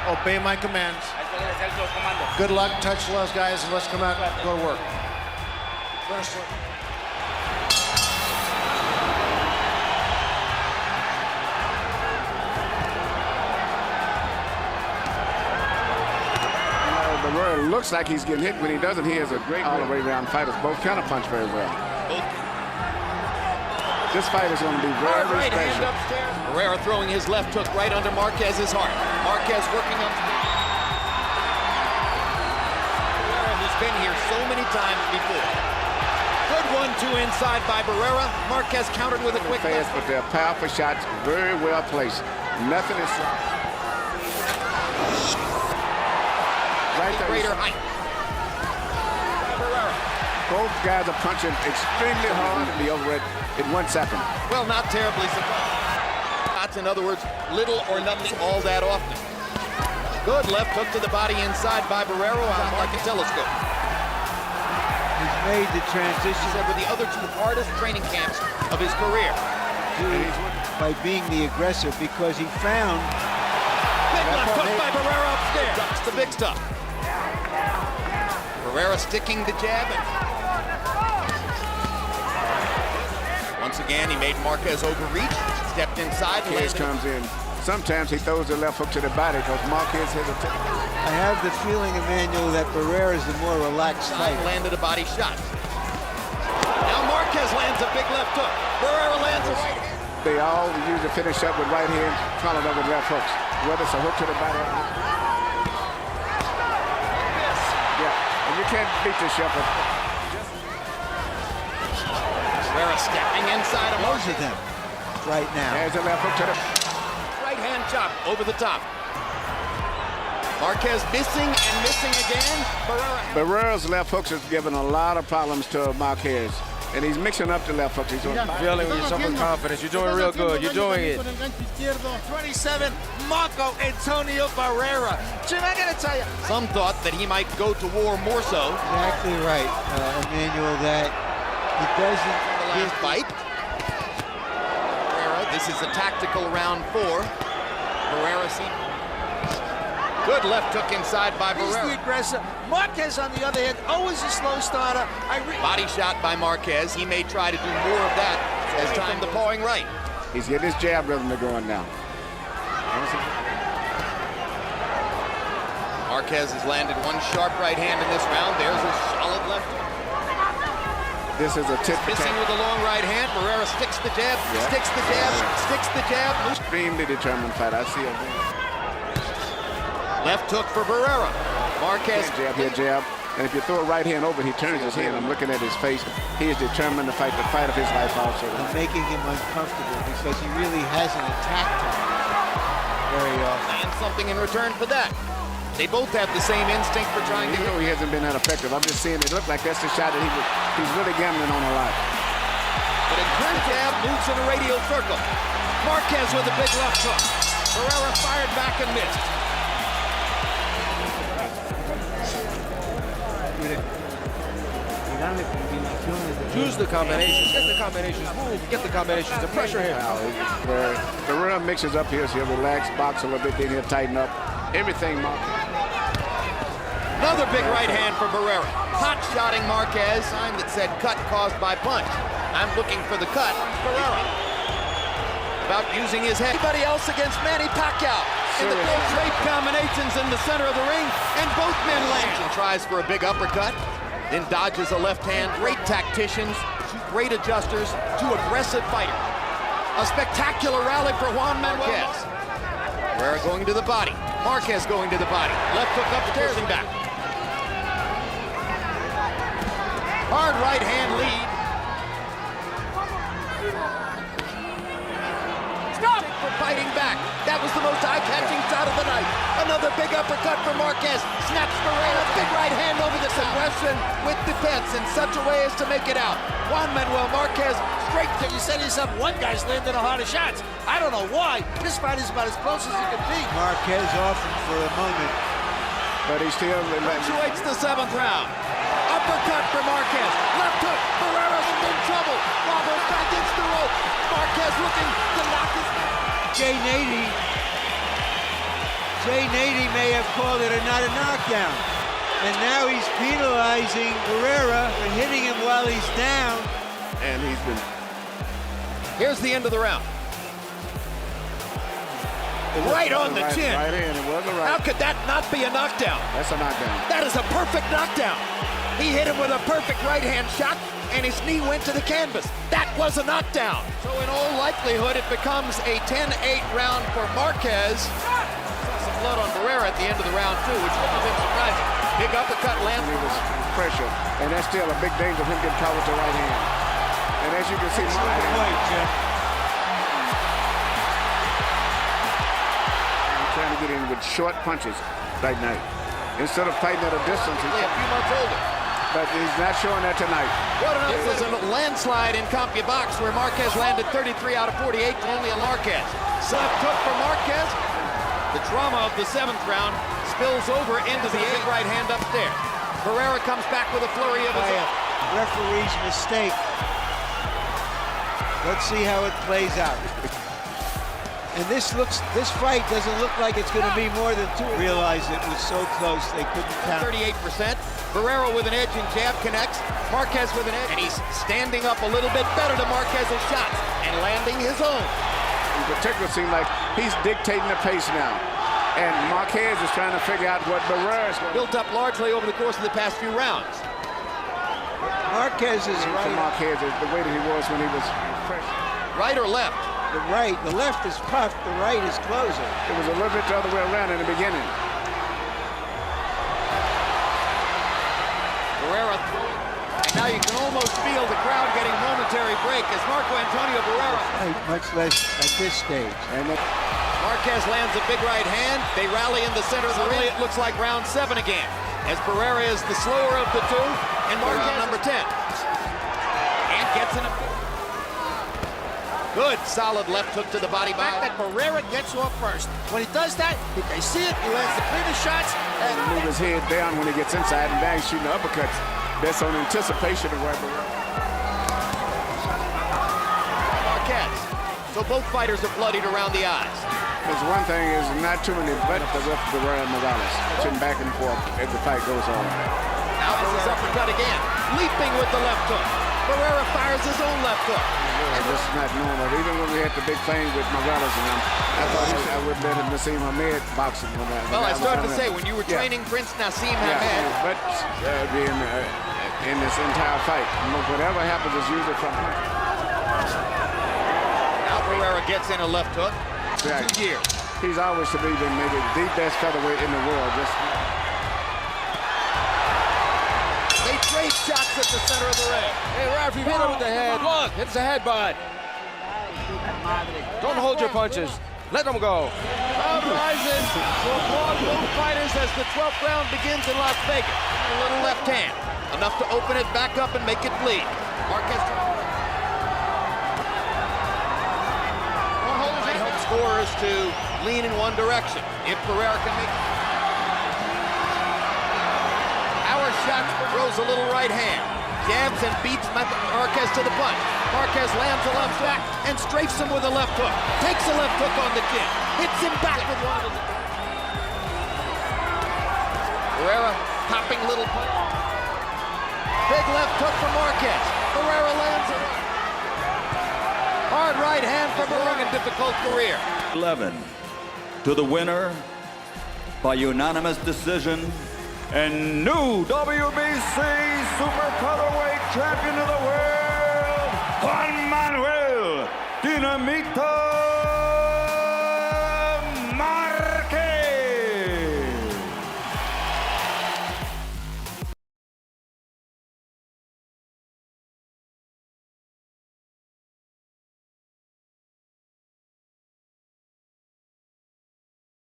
Obey my commands. Good luck, touch less guys, and let's come out and go to work. First one. Barrera looks like he's getting hit when he doesn't. He is a great all-the-way round fighter. Both counter-punch very well. This fight is going to be very, very special. Barrera throwing his left hook right under Marquez's heart. Marquez working up. Barrera, who's been here so many times before. Good 1-2 inside by Barrera. Marquez countered with a quick fast, but they're powerful shots, very well placed. Nothing is right there. Greater height. Barrera. Both guys are punching extremely hard to be over it in 1 second. Well, not terribly surprised. In other words, little or nothing all that often. Good left hook to the body inside by Barrera like a telescope. He's made the transition over the other two hardest training camps of his career. By being the aggressor, because he found big left hook by Barrera upstairs. Ducks the big stuff. Barrera sticking the jab. Once again, he made Marquez overreach. Stepped inside. Marquez comes in. Sometimes he throws the left hook to the body because Marquez has a I have the feeling, Emmanuel, that Barrera is the more relaxed fighter. Landed a body shot. Now Marquez lands a big left hook. Barrera lands a right hand. They all usually finish up with right hands, followed up with left hooks. Whether it's a hook to the body or not. Yeah, and you can't beat the shepherd. Barrera stepping inside of Both of them right now. There's a left hook to the right hand chop over the top. Marquez missing and missing again. Barrera's left hooks is giving a lot of problems to Marquez. And he's mixing up the left hooks. He's doing feeling with yourself with confidence. You're doing real good. You're doing it. 27, Marco Antonio Barrera. Jim, I gotta tell you. Some thought that he might go to war more so. Exactly right, Emmanuel, that he doesn't last fight. Barrera, this is a tactical round 4. Barrera good left hook inside by Barrera. He's the aggressor. Marquez, on the other hand, always a slow starter. Body shot by Marquez. He may try to do more of that as time the pawing right. He's getting his jab rhythm to going now. Marquez has landed one sharp right hand in this round. There's a solid left hook. This is a tip. Missing with a long right hand. Barrera sticks the jab, sticks the jab, sticks the jab. Extremely determined fight. I see it. Left hook for Barrera. Marquez. Jab here, jab. And if you throw a right hand over, he turns his head. I'm looking at his face. He is determined to fight the fight of his life also. I'm making him uncomfortable because he really hasn't attacked him very often. And something in return for that. They both have the same instinct for trying to... He hasn't been that effective. I'm just seeing it look like that's the shot that he's really gambling on a lot. But a good jab moves in a radial circle. Marquez with a big left hook. Barrera fired back and missed. Use the combinations, get the combinations, move, get the combinations, and pressure him. Barrera mixes up here, so he'll relax, box a little bit, then he'll tighten up. Everything, Marquez. Another big right hand for Barrera. Hot-shotting Marquez. Sign that said cut caused by punch. I'm looking for the cut. Barrera. About using his head. Anybody else against Manny Pacquiao? In the great combinations in the center of the ring, and both men land. And tries for a big uppercut. Then dodges a left hand. Great tacticians, two great adjusters, two aggressive fighters. A spectacular rally for Juan Manuel Marquez. Barrera going to the body. Marquez going to the body. Left hook upstairs and back. Hard right hand lead. Stop for fighting back. That was the most eye-catching shot of the night. Another big uppercut for Marquez. Snaps Barrera. Big right hand over the aggression with defense in such a way as to make it out. Juan Manuel Marquez straight to... You said yourself, one guy's landing the hardest shots. I don't know why. This fight is about as close as it can be. Marquez off him for a moment. But he still... Punctuates the 7th round. Uppercut for Marquez. Left hook. Barrera's in trouble. Robert back against the rope. Marquez looking to knock his... Nady Jay Nady may have called it not a knockdown. And now he's penalizing Barrera for hitting him while he's down. And he's been... Here's the end of the round. Right on the chin. Right in. It was a right. How could that not be a knockdown? That's a knockdown. That is a perfect knockdown. He hit him with a perfect right-hand shot, and his knee went to the canvas. That was a knockdown. So in all likelihood, it becomes a 10-8 round for Marquez. Saw some blood on Barrera at the end of the round, too, which wouldn't have been surprising. Big uppercut lands. He was pressure, and that's still a big danger of him getting caught with the right hand. And as you can see, trying to get in with short punches right now. Instead of fighting at a distance, he's a few months older. But he's not showing that tonight. It was a landslide in CompuBox where Marquez landed 33 out of 48 to only a Marquez. Left hook for Marquez. The trauma of the 7th round spills over into the big right hand upstairs. Barrera comes back with a flurry of his own. Referee's mistake. Let's see how it plays out. And this fight doesn't look like it's going to be more than 2. Realized it was so close they couldn't count. 38%. Barrera with an edge and jab connects. Marquez with an edge. And he's standing up a little bit better to Marquez's shots and landing his own. In particular, it seems like he's dictating the pace now. And Marquez is trying to figure out what Barrera is going to do. Built up largely over the course of the past few rounds. Marquez is right. Marquez is the way that he was when he was fresh. Right or left? The right. The left is puffed. The right is closer. It was a little bit the other way around in the beginning. Barrera throwing. And now you can almost feel the crowd getting momentary break as Marco Antonio Barrera. Much less at this stage. And Marquez lands a big right hand. They rally in the center of the ring. It looks like round 7 again. As Barrera is the slower of the two. And Marquez number 10. And gets in a... Good, solid left hook to the body. The fact that Barrera gets off first. When he does that, if they see it, he lands the cleanest shots. And move his head down when he gets inside, and now he's shooting uppercuts. That's on anticipation of where Barrera. Marquez. So both fighters are bloodied around the eyes. There's one thing is not too many but with Barrera and Morales. Sitting back and forth as the fight goes on. Alvarez uppercut again. Leaping with the left hook. Barrera fires his own left hook. This is not normal. Even when we had the big thing with Morales and him, I thought I would let him see Hamed boxing. Well, I started to say, when you were training Prince Nassim Hamed. But in this entire fight, whatever happens is usually from him. Now Barrera gets in a left hook. Exactly. 2 years. He's always to be maybe the best featherweight in the world. They trade shots at the center of the ring. Hey, Ralph, you hit him with the head. Look, it's a headbutt. Don't hold your punches. Let them go. Crowd rises to applaud both fighters as the 12th round begins in Las Vegas. A little left hand. Enough to open it back up and make it bleed. Marquez helps scorers to lean in one direction. If Barrera can make it. Our shot throws a little right hand. Jabs and beats Marquez to the punch. Marquez lands a left back and strafes him with a left hook. Takes a left hook on the chin. Hits him back with one of his... Barrera popping little punch. Big left hook for Marquez. Barrera lands it. Hard right hand for Barrera. A difficult career. 11 to the winner by unanimous decision and new WBC Super Featherweight Champion of the World, Juan Manuel Dinamita